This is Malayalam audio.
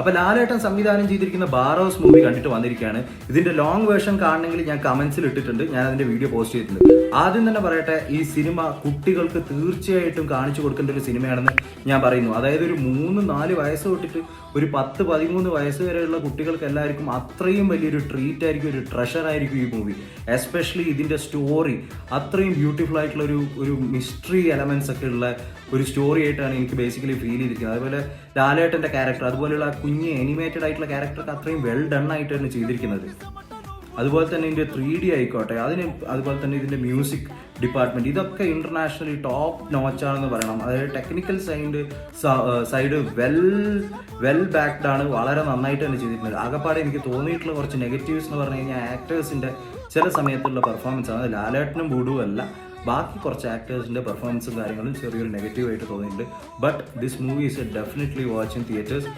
അപ്പോൾ ലാലേട്ടൻ സംവിധാനം ചെയ്തിരിക്കുന്ന ബാർ ഹൗസ് മൂവി കണ്ടിട്ട് വന്നിരിക്കുകയാണ്. ഇതിന്റെ ലോങ് വേർഷൻ കാണണമെങ്കിൽ ഞാൻ കമന്റ്സിൽ ഇട്ടിട്ടുണ്ട്, ഞാൻ അതിന്റെ വീഡിയോ പോസ്റ്റ് ചെയ്തിട്ടുണ്ട്. ആദ്യം തന്നെ പറയട്ടെ, ഈ സിനിമ കുട്ടികൾക്ക് തീർച്ചയായിട്ടും കാണിച്ചു കൊടുക്കേണ്ട ഒരു സിനിമയാണെന്ന് ഞാൻ പറയുന്നു. അതായത് ഒരു 3-4 വയസ്സ് തൊട്ടിട്ട് ഒരു 10-13 വയസ്സ് വരെയുള്ള കുട്ടികൾക്ക് എല്ലാവർക്കും അത്രയും വലിയൊരു ട്രീറ്റ് ആയിരിക്കും, ഒരു ട്രഷർ ആയിരിക്കും ഈ മൂവി. എസ്പെഷ്യലി ഇതിന്റെ സ്റ്റോറി അത്രയും ബ്യൂട്ടിഫുൾ ആയിട്ടുള്ള ഒരു മിസ്റ്ററി എലമെന്റ്സ് ഒക്കെ ഉള്ള ഒരു സ്റ്റോറി ആയിട്ടാണ് എനിക്ക് ബേസിക്കലി ഫീൽ ചെയ്തിരിക്കുന്നത്. അതുപോലെ ലാലേട്ടന്റെ ക്യാരക്ടർ, അതുപോലെയുള്ള കുഞ്ഞ് അനിമേറ്റഡ് ആയിട്ടുള്ള ക്യാരക്ടറൊക്കെ അത്രയും വെൽ ഡൺ ആയിട്ടാണ് ചെയ്തിരിക്കുന്നത്. അതുപോലെ തന്നെ ഇതിൻ്റെ 3D ആയിക്കോട്ടെ, അതുപോലെ തന്നെ ഇതിൻ്റെ മ്യൂസിക് ഡിപ്പാർട്ട്മെൻറ്റ്, ഇതൊക്കെ ഇൻ്റർനാഷണലി ടോപ്പ് നോച്ചാണെന്ന് പറയണം. അതായത് ടെക്നിക്കൽ സൈഡ് വെൽ ബാക്ക്ഡ് ആണ്, വളരെ നന്നായിട്ട് തന്നെ ചെയ്തിട്ടുണ്ട്. ആകപ്പാടെ എനിക്ക് തോന്നിയിട്ടുള്ള കുറച്ച് നെഗറ്റീവ്സ് എന്ന് പറഞ്ഞു കഴിഞ്ഞാൽ ആക്ടേഴ്സിൻ്റെ ചില സമയത്തുള്ള പെർഫോമൻസ് ആണ്. ലാലേട്ടനും ബൂഡും അല്ല, ബാക്കി കുറച്ച് ആക്ടേഴ്സിൻ്റെ പെർഫോമൻസും കാര്യങ്ങളും ചെറിയൊരു നെഗറ്റീവായിട്ട് തോന്നിയിട്ടുണ്ട്. But this movie is definitely watch in theatres.